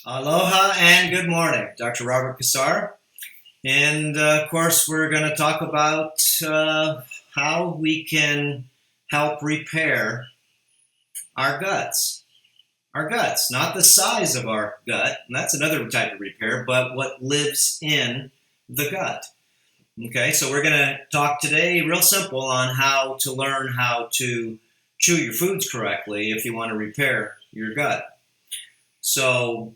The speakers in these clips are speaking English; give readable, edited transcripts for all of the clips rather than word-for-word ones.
Aloha and good morning. Dr. Robert Cassar. And of course, we're going to talk about how we can help repair our guts. Our guts, not the size of our gut, and that's another type of repair, but what lives in the gut. Okay, so we're going to talk today real simple on how to learn how to chew your foods correctly if you want to repair your gut. So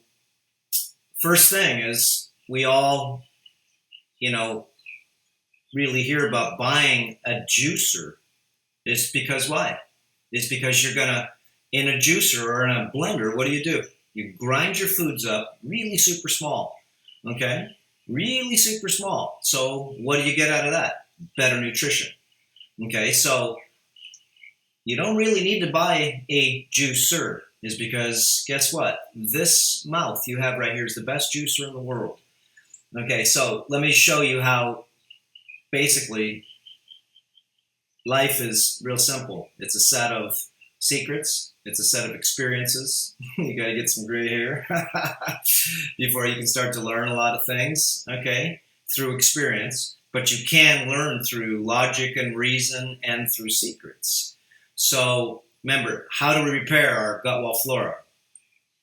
first thing is we all, really hear about buying a juicer. It's because why? It's because you're going to, in a juicer or in a blender, what do? You grind your foods up really super small, okay? Really super small. So what do you get out of that? Better nutrition, okay? So you don't really need to buy a juicer, is because guess what? This mouth you have right here is the best juicer in the world. Okay, so let me show you how basically life is real simple. It's a set of secrets. It's a set of experiences. You got to get some gray hair before you can start to learn a lot of things, okay, through experience. But you can learn through logic and reason and through secrets. So remember, how do we repair our gut wall flora?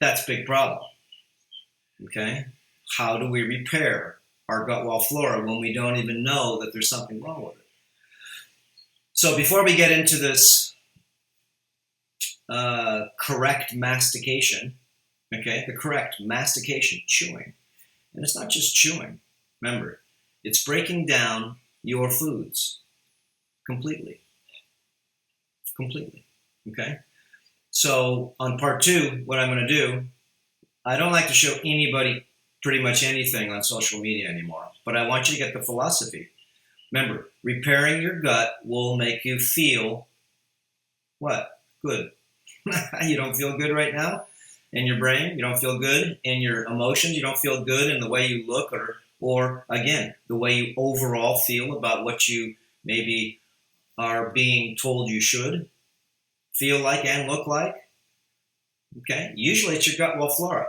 That's a big problem, okay? How do we repair our gut wall flora when we don't even know that there's something wrong with it? So before we get into this correct mastication, okay, the correct mastication, chewing, and it's not just chewing, remember, it's breaking down your foods completely, okay? So on part 2, what I'm going to do, I don't like to show anybody pretty much anything on social media anymore, but I want you to get the philosophy. Remember, repairing your gut will make you feel what? Good. You don't feel good right now in your brain. You don't feel good in your emotions. You don't feel good in the way you look or again, the way you overall feel about what you maybe are being told you should feel like and look like. Okay? Usually it's your gut wall flora.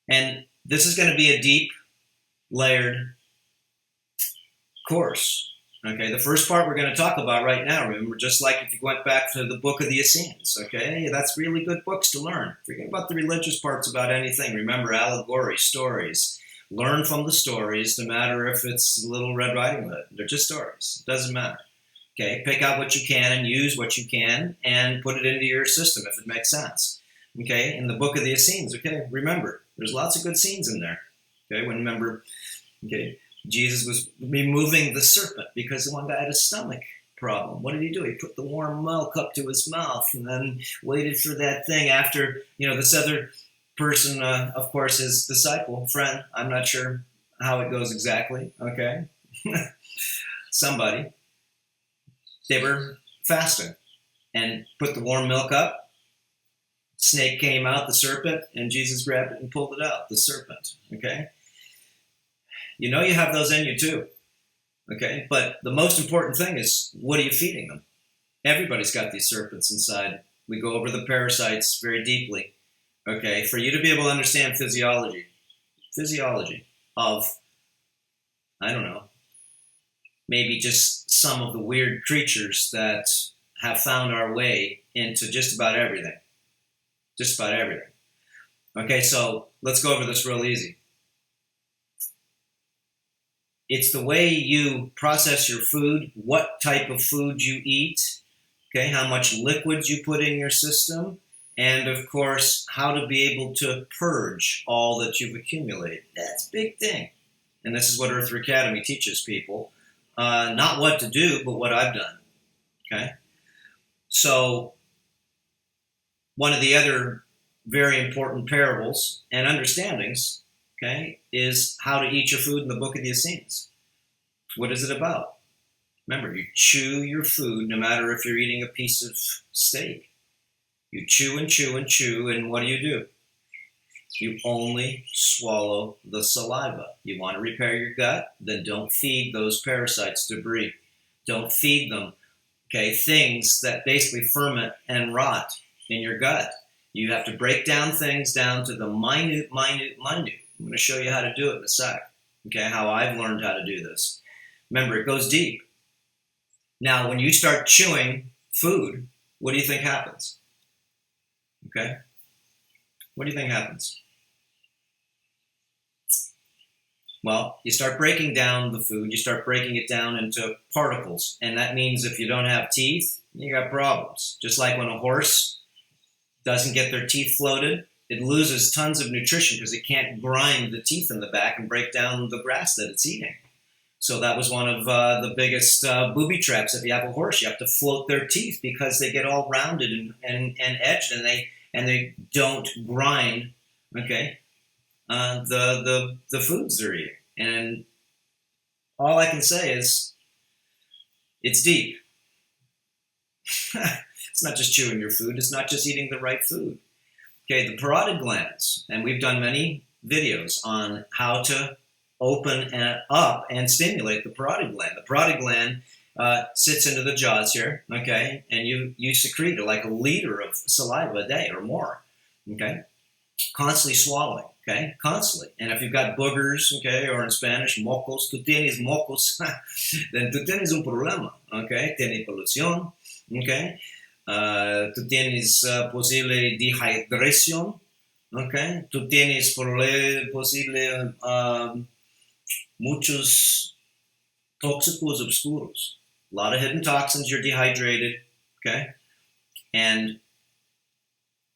And this is going to be a deep, layered course. Okay, the first part we're going to talk about right now, remember, just like if you went back to the book of the Essenes, okay, that's really good books to learn. Forget about the religious parts about anything. Remember, allegory, stories. Learn from the stories, no matter if it's Little Red Riding Hood. They're just stories. It doesn't matter. Okay, pick out what you can and use what you can and put it into your system if it makes sense. Okay, in the book of the Essenes, okay, remember, there's lots of good scenes in there. Okay, remember, okay, Jesus was removing the serpent because the one guy had a stomach problem. What did he do? He put the warm milk up to his mouth and then waited for that thing after, this other person, of course, his disciple, friend, I'm not sure how it goes exactly, okay, somebody, they were fasting and put the warm milk up. Snake came out, the serpent, and Jesus grabbed it and pulled it out, the serpent, okay? You have those in you too, okay? But the most important thing is, what are you feeding them? Everybody's got these serpents inside. We go over the parasites very deeply, okay? For you to be able to understand physiology of, I don't know, maybe just some of the weird creatures that have found our way into just about everything. Just about everything. Okay, so let's go over this real easy. It's the way you process your food, what type of food you eat, okay, how much liquids you put in your system, and of course, how to be able to purge all that you've accumulated. That's a big thing. And this is what Earth Academy teaches people. Not what to do, but what I've done. Okay? So one of the other very important parables and understandings, okay, is how to eat your food in the book of the Essenes. What is it about? Remember, you chew your food no matter if you're eating a piece of steak. You chew and chew and chew, and what do? You only swallow the saliva. You want to repair your gut? Then don't feed those parasites debris. Don't feed them, okay, things that basically ferment and rot in your gut. You have to break down things down to the minute. I'm going to show you how to do it in a sec. Okay, how I've learned how to do this. Remember, it goes deep. Now, when you start chewing food, what do you think happens? Okay, what do you think happens? Well, you start breaking down the food, you start breaking it down into particles. And that means if you don't have teeth, you got problems. Just like when a horse doesn't get their teeth floated, it loses tons of nutrition because it can't grind the teeth in the back and break down the grass that it's eating. So that was one of the biggest booby traps. If you have a horse, you have to float their teeth because they get all rounded and edged, and they don't grind. Okay. The foods they're eating. And all I can say is it's deep. It's not just chewing your food. It's not just eating the right food. Okay, the parotid glands, and we've done many videos on how to open up and stimulate the parotid gland. The parotid gland sits into the jaws here, okay, and you secrete like a liter of saliva a day or more, okay, constantly swallowing. Okay, constantly. And if you've got boogers, okay, or in Spanish, mocos, tú tienes mocos, then tú tienes un problema, okay? Tienes polución, okay? Tú tienes posible dehydración, okay? Tú tienes posible muchos tóxicos obscuros. A lot of hidden toxins, you're dehydrated, okay? And,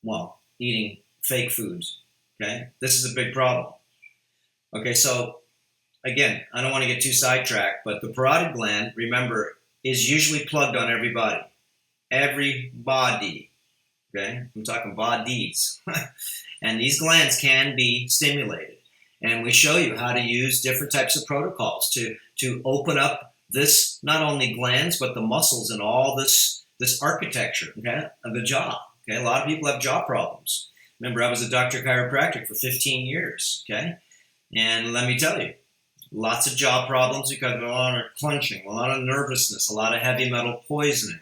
well, eating fake foods. Okay, this is a big problem. Okay, so again, I don't want to get too sidetracked, but the parotid gland, remember, is usually plugged on everybody. Everybody. Okay, I'm talking bodies. And these glands can be stimulated. And we show you how to use different types of protocols to open up this, not only glands, but the muscles and all this architecture, okay, of the jaw. Okay, a lot of people have jaw problems. Remember, I was a doctor chiropractic for 15 years, okay? And let me tell you, lots of jaw problems because of a lot of clenching, a lot of nervousness, a lot of heavy metal poisoning.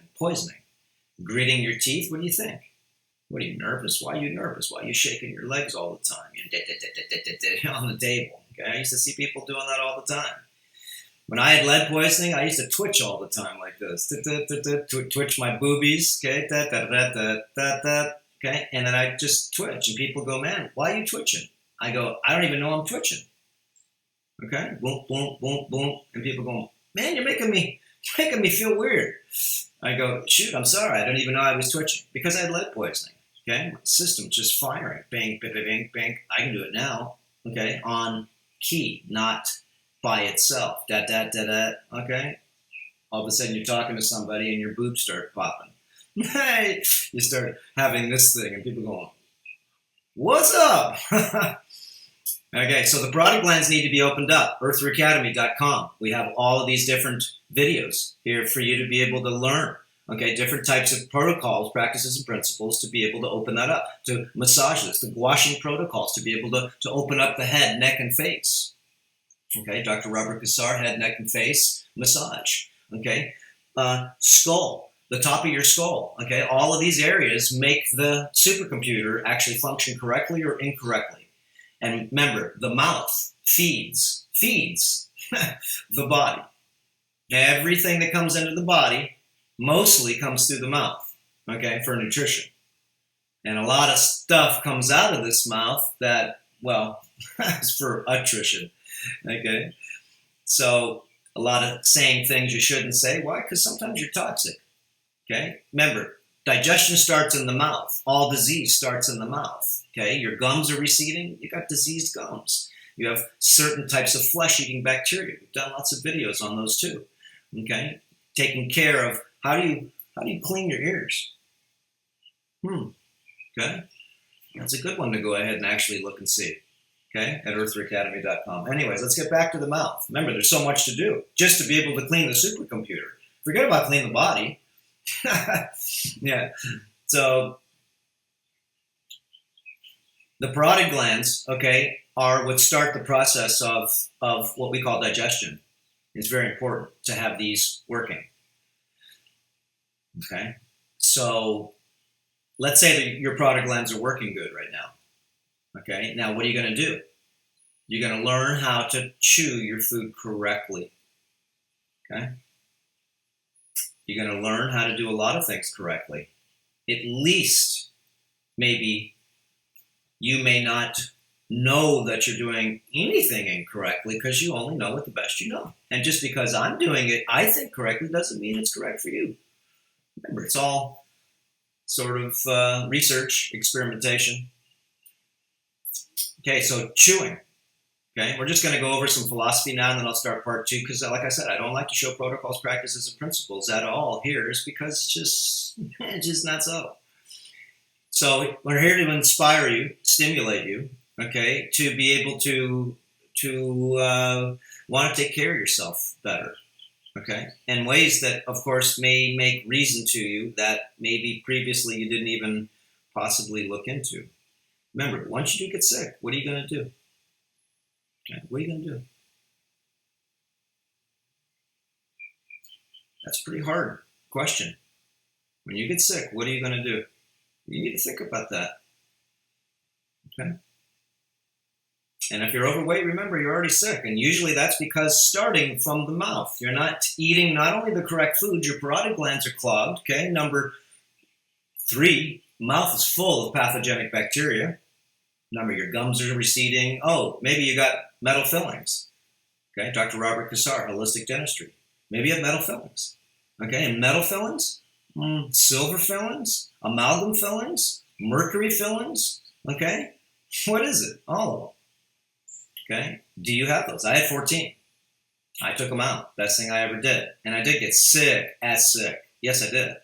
Gritting your teeth, what do you think? What, are you nervous? Why are you nervous? Why are you shaking your legs all the time? You're on the table, okay? I used to see people doing that all the time. When I had lead poisoning, I used to twitch all the time like this. Twitch my boobies, okay? Okay, and then I just twitch, and people go, man, why are you twitching? I go, I don't even know I'm twitching. Okay, boom, boom, boom, boom, and people go, man, you're making me feel weird. I go, shoot, I'm sorry, I don't even know I was twitching because I had lead poisoning. Okay, my system's just firing, bang, bang, bang, bang. I can do it now. Okay, on key, not by itself. Okay, all of a sudden you're talking to somebody and your boobs start popping. Hey, you start having this thing and people going, what's up? Okay, so the parotid glands need to be opened up. earthreacademy.com. We have all of these different videos here for you to be able to learn. Okay, different types of protocols, practices, and principles to be able to open that up, to massage this, the washing protocols to be able to open up the head, neck, and face. Okay, Dr. Robert Cassar, head, neck, and face massage. Okay, skull. The top of your skull, okay? All of these areas make the supercomputer actually function correctly or incorrectly. And remember, the mouth feeds the body. Everything that comes into the body mostly comes through the mouth, okay, for nutrition. And a lot of stuff comes out of this mouth that, well, is for attrition, okay? So a lot of saying things you shouldn't say. Why? Because sometimes you're toxic. Okay, remember, digestion starts in the mouth. All disease starts in the mouth. Okay, your gums are receding. You got diseased gums. You have certain types of flesh-eating bacteria. We've done lots of videos on those too. Okay, taking care of how do you clean your ears? Okay, that's a good one to go ahead and actually look and see. Okay, at earthreacademy.com. Anyways, let's get back to the mouth. Remember, there's so much to do just to be able to clean the supercomputer. Forget about cleaning the body. Yeah. So the parotid glands, okay, are what start the process of what we call digestion. It's very important to have these working. Okay. So let's say that your product glands are working good right now. Okay, now what are you going to do? You're going to learn how to chew your food correctly. Okay, you're going to learn how to do a lot of things correctly. At least, maybe you may not know that you're doing anything incorrectly because you only know it the best you know. And just because I'm doing it, I think correctly, doesn't mean it's correct for you. Remember, it's all sort of research, experimentation. Okay, so chewing. Okay, we're just going to go over some philosophy now, and then I'll start part 2, because like I said, I don't like to show protocols, practices, and principles at all here, is because it's just not so. So we're here to inspire you, stimulate you, okay, to be able to want to take care of yourself better, okay, in ways that, of course, may make reason to you that maybe previously you didn't even possibly look into. Remember, once you do get sick, what are you going to do? Okay, what are you going to do? That's a pretty hard question. When you get sick, what are you going to do? You need to think about that. Okay? And if you're overweight, remember, you're already sick. And usually that's because starting from the mouth. You're not eating not only the correct food, your parotid glands are clogged. Okay? Number 3, mouth is full of pathogenic bacteria. Number, your gums are receding. Oh, maybe you got metal fillings. Okay? Dr. Robert Cassar, holistic dentistry. Maybe you have metal fillings. Okay? And metal fillings, silver fillings, amalgam fillings, mercury fillings. Okay? What is it? All of them. Okay? Do you have those? I had 14. I took them out. Best thing I ever did. And I did get sick as sick. Yes, I did.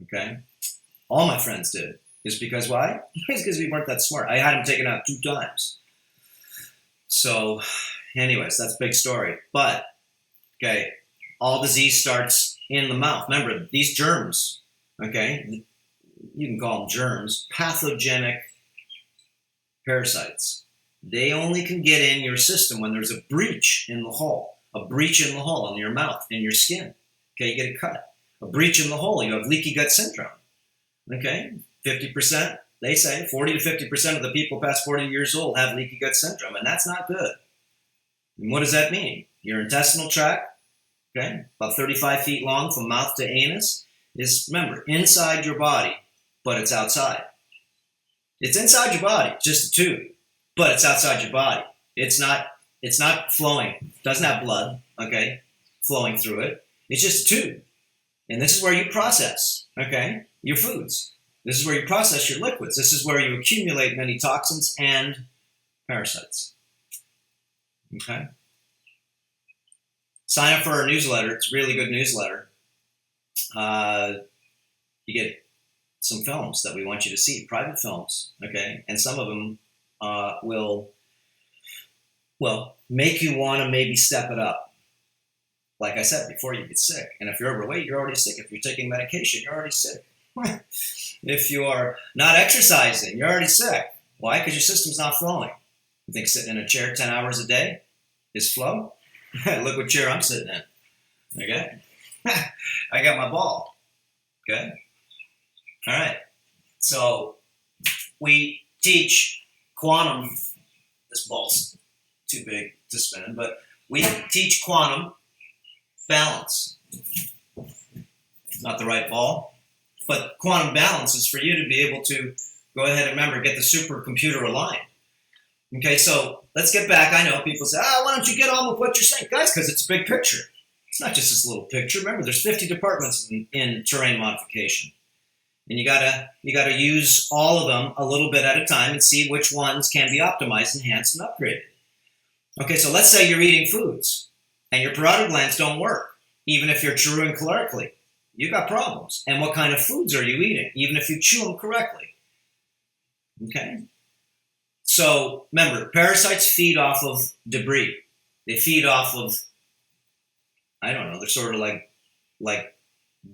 Okay? All my friends did. Is because why? It's because we weren't that smart. I had them taken out 2 times. So, anyways, that's a big story. But, okay, all disease starts in the mouth. Remember, these germs, okay, you can call them germs, pathogenic parasites. They only can get in your system when there's a breach in the hole. A breach in the hole in your mouth, in your skin. Okay, you get a cut. A breach in the hole, you have leaky gut syndrome. Okay, 50%, they say, 40 to 50% of the people past 40 years old have leaky gut syndrome, and that's not good. And what does that mean? Your intestinal tract, okay, about 35 feet long from mouth to anus, is, remember, inside your body, but it's outside. It's inside your body, just a tube, but it's outside your body. It's not flowing, doesn't have blood, okay, flowing through it. It's just a tube. And this is where you process, okay, your foods. This is where you process your liquids. This is where you accumulate many toxins and parasites. Okay? Sign up for our newsletter. It's a really good newsletter. You get some films that we want you to see, private films, okay? And some of them will make you want to maybe step it up. Like I said, before you get sick. And if you're overweight, you're already sick. If you're taking medication, you're already sick. If you are not exercising, you're already sick. Why? Because your system's not flowing. You think sitting in a chair 10 hours a day is flow? Look what chair I'm sitting in. Okay? I got my ball. Okay? All right. So we teach quantum. This ball's too big to spin in, but we teach quantum balance. It's not the right ball. But quantum balance is for you to be able to go ahead and remember, get the supercomputer aligned. Okay, so let's get back. I know people say, why don't you get on with what you're saying? Guys, because it's a big picture. It's not just this little picture. Remember, there's 50 departments in terrain modification. And you gotta use all of them a little bit at a time and see which ones can be optimized, enhanced, and upgraded. Okay, so let's say you're eating foods and your parotid glands don't work, even if you're chewing calorically. You got problems. And what kind of foods are you eating, even if you chew them correctly? Okay? So, remember, parasites feed off of debris. They feed off of, I don't know, they're sort of like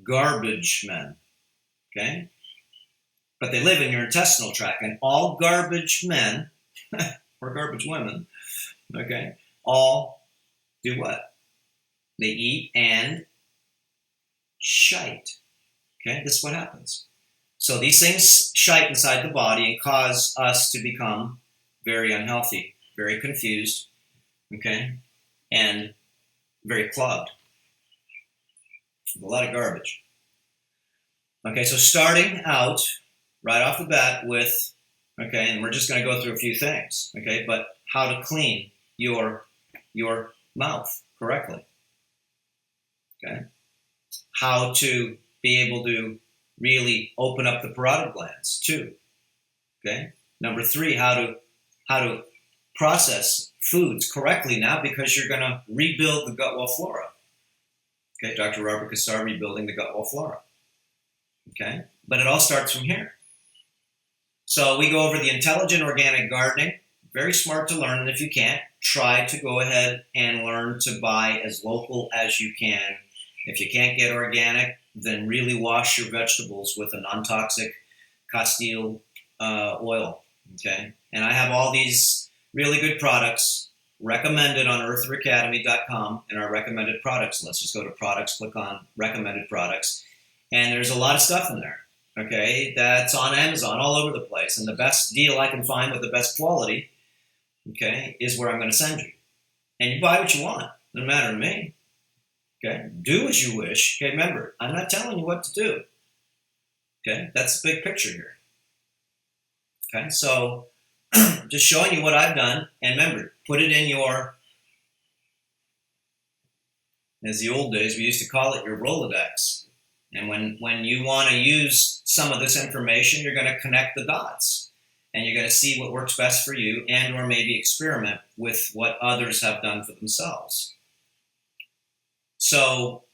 garbage men. Okay? But they live in your intestinal tract. And all garbage men, or garbage women, okay, all do what? They eat and shite. Okay, this is what happens. So these things shite inside the body and cause us to become very unhealthy, very confused, okay, and very clogged. A lot of garbage. Okay, so starting out right off the bat with, okay, and we're just going to go through a few things, okay, but how to clean your mouth correctly, okay, how to be able to really open up the parotid glands too, okay. Number 3, how to process foods correctly now, because you're going to rebuild the gut wall flora. Okay, Dr. Robert Cassar, Rebuilding the Gut Wall Flora. Okay, but it all starts from here. So we go over the intelligent organic gardening. Very smart to learn, and if you can't, try to go ahead and learn to buy as local as you can. If you can't get organic, then really wash your vegetables with a non-toxic Castile oil. Okay, and I have all these really good products recommended on eartheracademy.com in our recommended products list. Just go to products, click on recommended products, and there's a lot of stuff in there, okay, that's on Amazon all over the place. And the best deal I can find with the best quality, okay, is where I'm going to send you. And you buy what you want. Doesn't matter to me. Okay, do as you wish. Okay, remember, I'm not telling you what to do. Okay, that's the big picture here. Okay, so just showing you what I've done, and remember, put it in your, as the old days, we used to call it your Rolodex. And when you want to use some of this information, you're going to connect the dots, and you're going to see what works best for you, and or maybe experiment with what others have done for themselves. So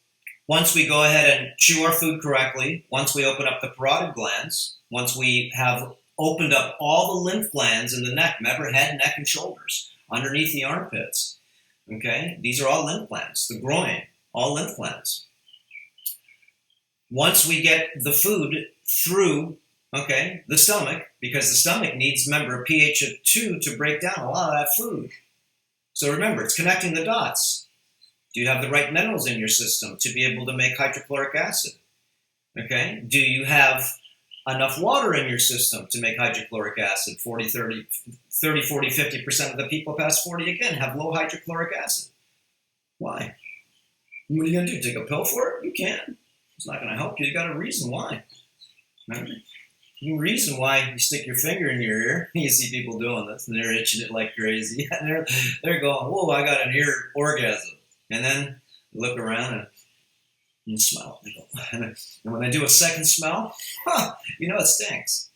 once we go ahead and chew our food correctly, once we open up the parotid glands, once we have opened up all the lymph glands in the neck, remember, head, neck, and shoulders, underneath the armpits, okay? These are all lymph glands. The groin, all lymph glands. Once we get the food through, okay, the stomach, because the stomach needs, remember, a pH of 2 to break down a lot of that food. So remember, it's connecting the dots. Do you have the right minerals in your system to be able to make hydrochloric acid? Okay, do you have enough water in your system to make hydrochloric acid? 40, 50% of the people past 40, again, have low hydrochloric acid. Why? What are you going to do? Take a pill for it? You can. It's not going to help you. You got a reason why. Remember? The reason why you stick your finger in your ear, you see people doing this, and they're itching it like crazy. And they're going, whoa, I got an ear orgasm. And then look around and smell it. And when they do a second smell, you know it stinks.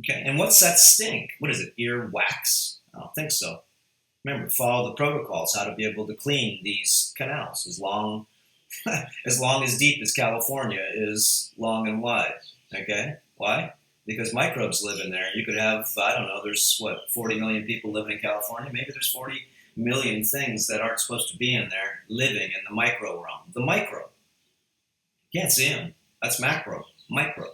Okay, and what's that stink? What is it, ear wax? I don't think so. Remember, follow the protocols, how to be able to clean these canals as long as deep as California is long and wide. Okay, why? Because microbes live in there. You could have, I don't know, there's 40 million people living in California. Maybe there's 40 million things that aren't supposed to be in there living in the micro realm. The micro. You can't see them. That's macro. Micro.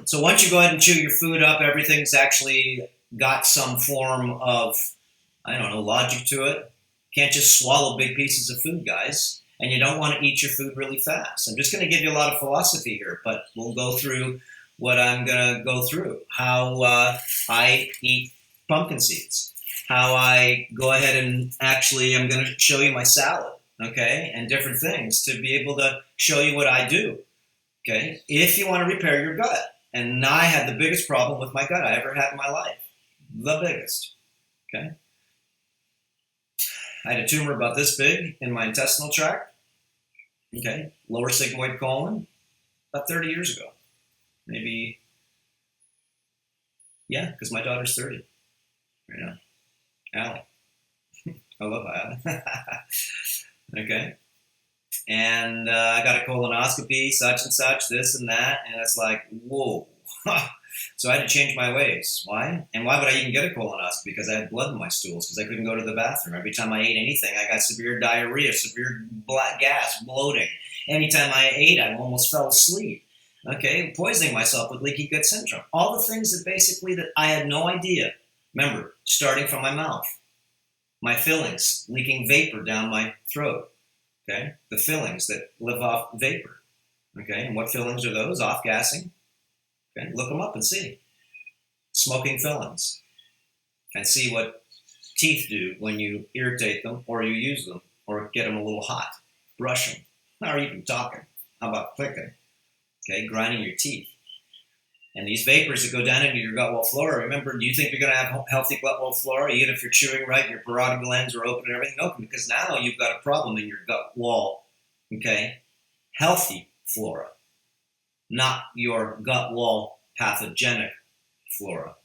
So once you go ahead and chew your food up, everything's actually got some form of, I don't know, logic to it. You can't just swallow big pieces of food, guys. And you don't want to eat your food really fast. I'm just going to give you a lot of philosophy here, but we'll go through what I'm going to go through. How I eat pumpkin seeds. How I go ahead and actually, I'm going to show you my salad, okay, and different things to be able to show you what I do, okay, if you want to repair your gut. And I had the biggest problem with my gut I ever had in my life, the biggest, okay. I had a tumor about this big in my intestinal tract, okay, lower sigmoid colon, about 30 years ago, maybe, yeah, because my daughter's 30 right now. Allie. I love Allie. Okay. And I got a colonoscopy, such and such, this and that. And it's like, whoa. So I had to change my ways. Why? And why would I even get a colonoscopy? Because I had blood in my stools, because I couldn't go to the bathroom. Every time I ate anything, I got severe diarrhea, severe black gas, bloating. Anytime I ate, I almost fell asleep. Okay, poisoning myself with leaky gut syndrome. All the things that basically that I had no idea. Remember, starting from my mouth, my fillings, leaking vapor down my throat, okay? The fillings that live off vapor, Okay, and what fillings are those? Off-gassing. Okay, look them up and see. Smoking fillings. And see what teeth do when you irritate them or you use them or get them a little hot. Brush them. Or even talking. How about clicking? Okay, grinding your teeth. And these vapors that go down into your gut wall flora, remember, do you think you're going to have healthy gut wall flora, even if you're chewing right, your parotid glands are open and everything open? Because now you've got a problem in your gut wall, okay? Healthy flora, not your gut wall pathogenic flora.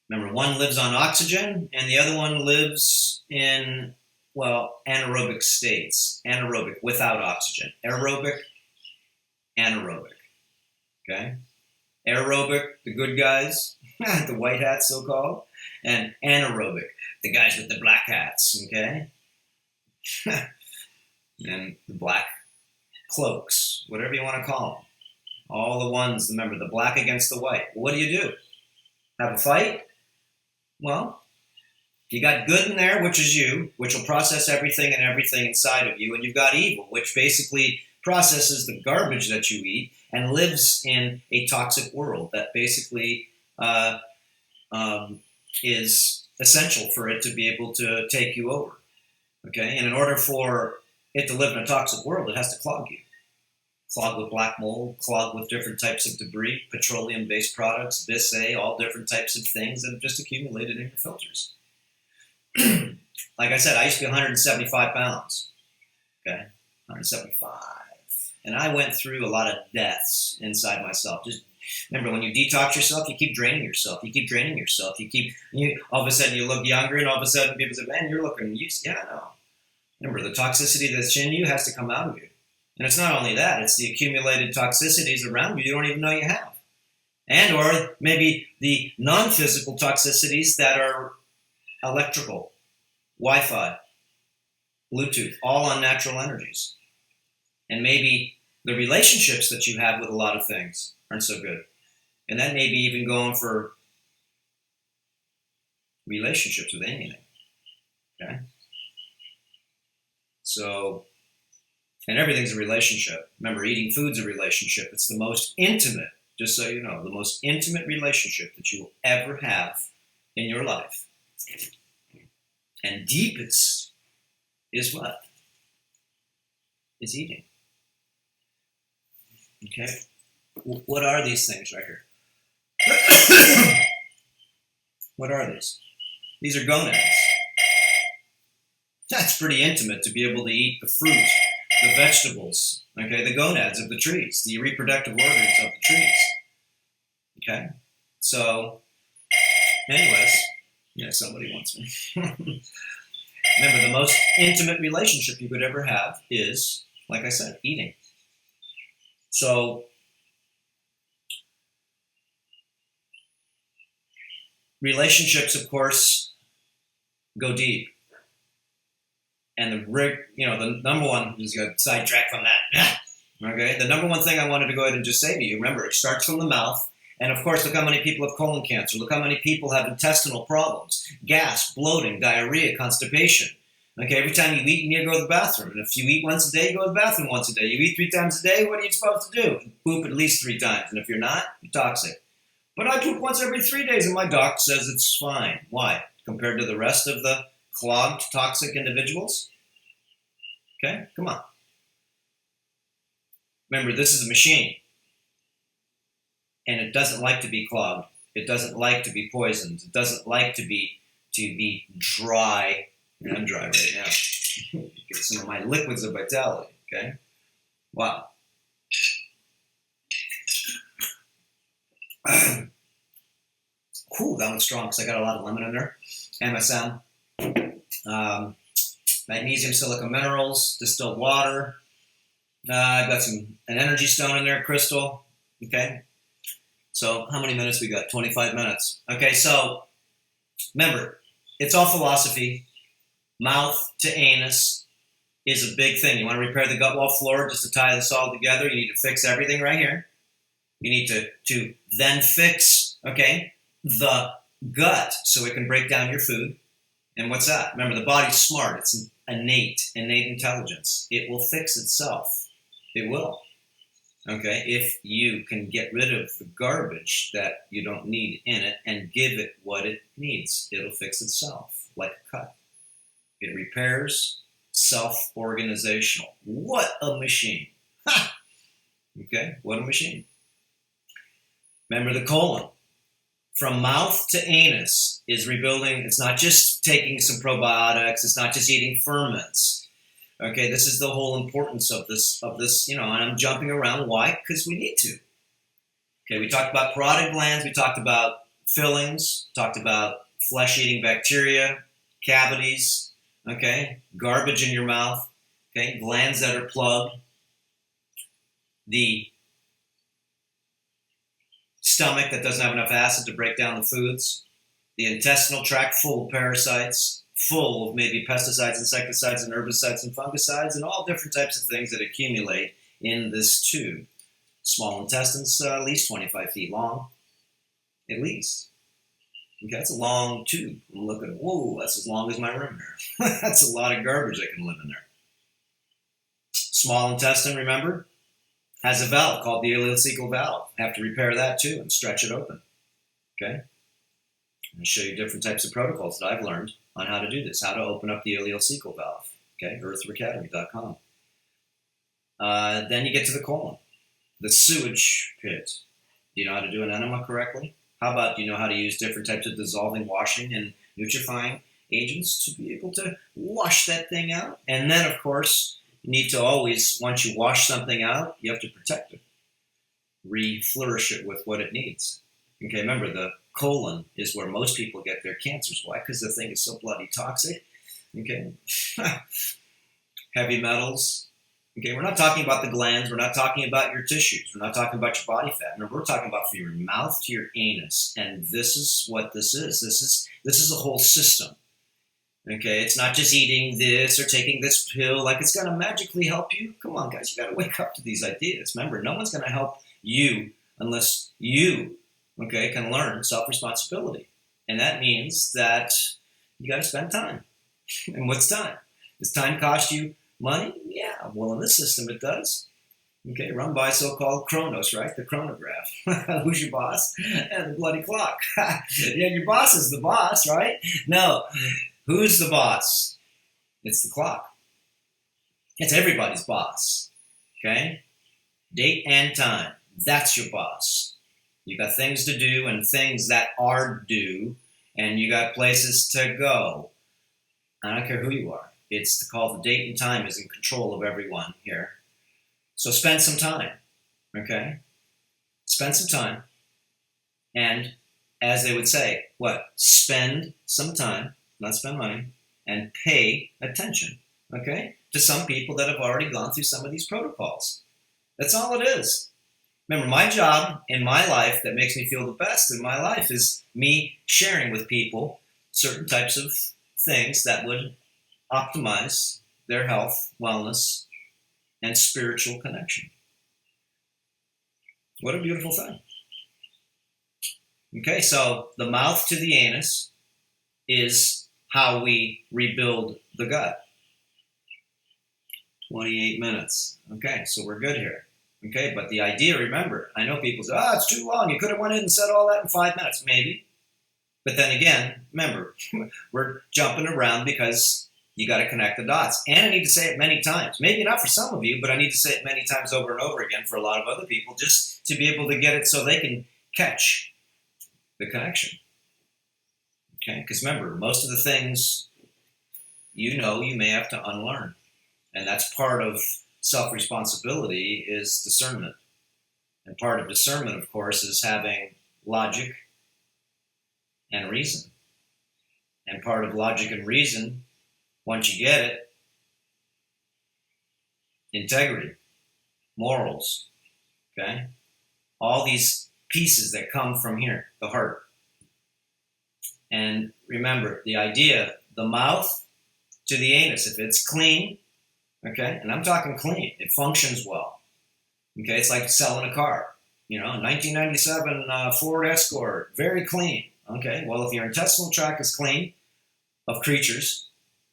Remember, one lives on oxygen and the other one lives in, well, anaerobic states. Anaerobic, without oxygen. Aerobic, anaerobic, okay? Aerobic, the good guys, the white hats so-called, and anaerobic, the guys with the black hats, okay? And the black cloaks, whatever you want to call them. All the ones, remember, the black against the white. What do? Have a fight? Well, you got good in there, which is you, which will process everything and everything inside of you, and you've got evil, which basically processes the garbage that you eat and lives in a toxic world that basically is essential for it to be able to take you over. Okay, and in order for it to live in a toxic world, it has to clog you. Clog with black mold, clog with different types of debris, petroleum-based products, Bissay, all different types of things that have just accumulated in your filters. Like I said, I used to be 175 pounds. Okay, 175. And I went through a lot of deaths inside myself. Just remember, when you detox yourself, you keep draining yourself. You keep draining yourself. All of a sudden you look younger, and all of a sudden people say, man, you're looking used. Yeah, no. Remember, the toxicity that's in you has to come out of you. And it's not only that, it's the accumulated toxicities around you don't even know you have. And or maybe the non-physical toxicities that are electrical, Wi-Fi, Bluetooth, all unnatural energies. And maybe the relationships that you have with a lot of things aren't so good. And that may be even going for relationships with anything. Okay? So, and everything's a relationship. Remember, eating food's a relationship. It's the most intimate, just so you know, the most intimate relationship that you will ever have in your life. And deepest is what? Is eating. Okay? What are these things right here? What are these? These are gonads. That's pretty intimate to be able to eat the fruit, the vegetables, okay, the gonads of the trees, the reproductive organs of the trees. Okay? So, anyways, yeah, somebody wants me. Remember, the most intimate relationship you could ever have is, like I said, eating. So, relationships, of course, go deep. And the number one is going to sidetrack from that. Okay, the number one thing I wanted to go ahead and just say to you, remember, it starts from the mouth. And of course, look how many people have colon cancer. Look how many people have intestinal problems, gas, bloating, diarrhea, constipation. Okay, every time you eat, you need to go to the bathroom. And if you eat once a day, go to the bathroom once a day. You eat 3 times a day, what are you supposed to do? Poop at least 3 times. And if you're not, you're toxic. But I poop once every 3 days, and my doc says it's fine. Why? Compared to the rest of the clogged, toxic individuals? Okay, come on. Remember, this is a machine. And it doesn't like to be clogged. It doesn't like to be poisoned. It doesn't like to be dry. I'm dry right now. Get some of my liquids of vitality, okay? Wow. Cool, that one's strong because I got a lot of lemon in there. MSM. Magnesium, silica minerals, distilled water. I've got an energy stone in there, crystal. Okay. So how many minutes we got? 25 minutes. Okay, so remember, it's all philosophy. Mouth to anus is a big thing. You want to repair the gut wall flora, just to tie this all together, you need to fix everything right here. You need to then fix, okay, the gut so it can break down your food. And what's that? Remember, the body's smart. It's innate intelligence. It will fix itself. It will. Okay, if you can get rid of the garbage that you don't need in it and give it what it needs, it'll fix itself like a cut. It repairs, self-organizational. What a machine. Ha! Okay, what a machine. Remember the colon. From mouth to anus is rebuilding. It's not just taking some probiotics. It's not just eating ferments. Okay, this is the whole importance of this, and I'm jumping around. Why? Because we need to. Okay, we talked about parotid glands. We talked about fillings. Talked about flesh-eating bacteria, cavities, okay, garbage in your mouth, okay, glands that are plugged, the stomach that doesn't have enough acid to break down the foods, the intestinal tract full of parasites, full of maybe pesticides, insecticides, and herbicides and fungicides, and all different types of things that accumulate in this tube. Small intestines, at least 25 feet long, at least. Okay, that's a long tube. Look at it. Whoa, that's as long as my room here. That's a lot of garbage that can live in there. Small intestine, remember, has a valve called the ileocecal valve. Have to repair that too and stretch it open. Okay? I'm going to show you different types of protocols that I've learned on how to do this, how to open up the ileocecal valve. Okay, earthacademy.com. Then you get to the colon, the sewage pit. Do you know how to do an enema correctly? How about, do you know how to use different types of dissolving, washing, and nutrifying agents to be able to wash that thing out? And then, of course, you need to always, once you wash something out, you have to protect it. Reflourish it with what it needs. Okay, remember, the colon is where most people get their cancers. Why? Because the thing is so bloody toxic. Okay, heavy metals. Okay, we're not talking about the glands. We're not talking about your tissues. We're not talking about your body fat. Remember, we're talking about from your mouth to your anus. And this is what this is. This is a whole system. Okay, it's not just eating this or taking this pill like it's going to magically help you. Come on, guys, you got to wake up to these ideas. Remember, no one's going to help you unless you, okay, can learn self-responsibility. And that means that you got to spend time. And what's time? Does time cost you money? Yeah, well, in this system it does. Okay, run by so-called Chronos, right? The chronograph. Who's your boss? And the bloody clock. Yeah, your boss is the boss, right? No, who's the boss? It's the clock. It's everybody's boss, okay? Date and time, that's your boss. You got things to do and things that are due, and you got places to go. I don't care who you are. It's called the date and time is in control of everyone here. So spend some time, okay? Spend some time. And as they would say, what? Spend some time, not spend money, and pay attention, okay? To some people that have already gone through some of these protocols. That's all it is. Remember, my job in my life that makes me feel the best in my life is me sharing with people certain types of things that would optimize their health, wellness, and spiritual connection. What a beautiful thing. Okay, so the mouth to the anus is how we rebuild the gut. 28 minutes. Okay, so we're good here. Okay, but the idea, remember, I know people say, it's too long. You could have went in and said all that in 5 minutes. Maybe. But then again, remember, we're jumping around because you got to connect the dots. And I need to say it many times. Maybe not for some of you, but I need to say it many times over and over again for a lot of other people just to be able to get it so they can catch the connection. Okay? Because remember, most of the things you may have to unlearn. And that's part of self-responsibility is discernment. And part of discernment, of course, is having logic and reason. And part of logic and reason, once you get it, integrity, morals, okay? All these pieces that come from here, the heart. And remember, the idea, the mouth to the anus, if it's clean, okay, and I'm talking clean, it functions well. Okay, it's like selling a car. 1997 Ford Escort, very clean. Okay, well, if your intestinal tract is clean of creatures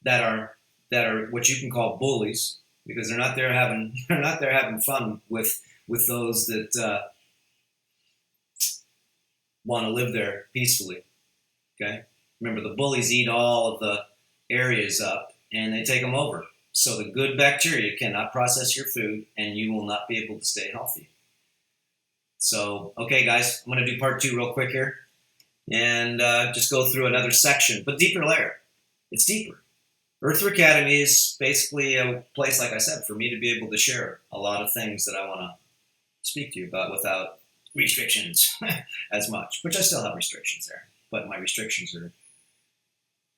that are what you can call bullies, because they're not there having fun with with those that want to live there peacefully. Okay? Remember, the bullies eat all of the areas up and they take them over. So the good bacteria cannot process your food and you will not be able to stay healthy. So, okay, guys, I'm going to do part 2 real quick here and just go through another section, but deeper layer. It's deeper. Earther Academy is basically a place, like I said, for me to be able to share a lot of things that I want to speak to you about without restrictions as much, which I still have restrictions there, but my restrictions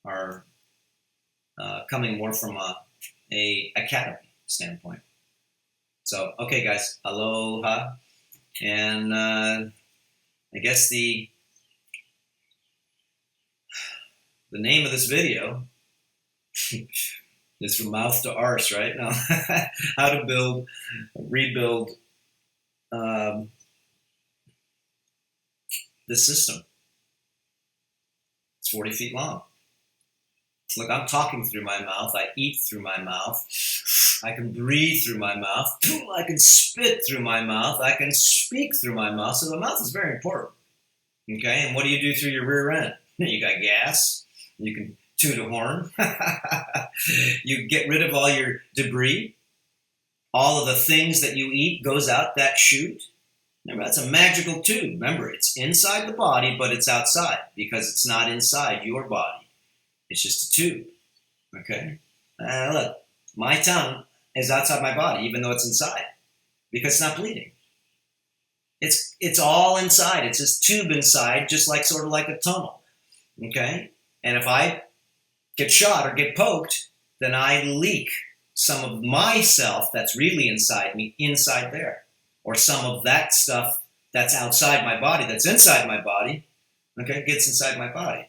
are coming more from a academy standpoint. So, okay, guys, aloha, and I guess the name of this video is from mouth to arse, right? Now, how to rebuild the system. It's 40 feet long. Look, I'm talking through my mouth. I eat through my mouth. I can breathe through my mouth. I can spit through my mouth. I can speak through my mouth. So the mouth is very important. Okay, and what do you do through your rear end? You got gas. You can toot a horn. You get rid of all your debris. All of the things that you eat goes out that chute. Remember, that's a magical tube. Remember, it's inside the body, but it's outside because it's not inside your body. It's just a tube. Okay? Look, my tongue is outside my body, even though it's inside, because it's not bleeding. It's all inside. It's this tube inside, just like sort of like a tunnel. Okay? And if I get shot or get poked, then I leak some of myself that's really inside me, inside there. Or some of that stuff that's outside my body, that's inside my body, okay, gets inside my body,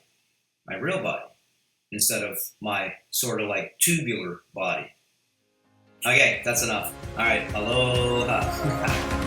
my real body, instead of my sort of like tubular body. Okay, that's enough. All right, aloha.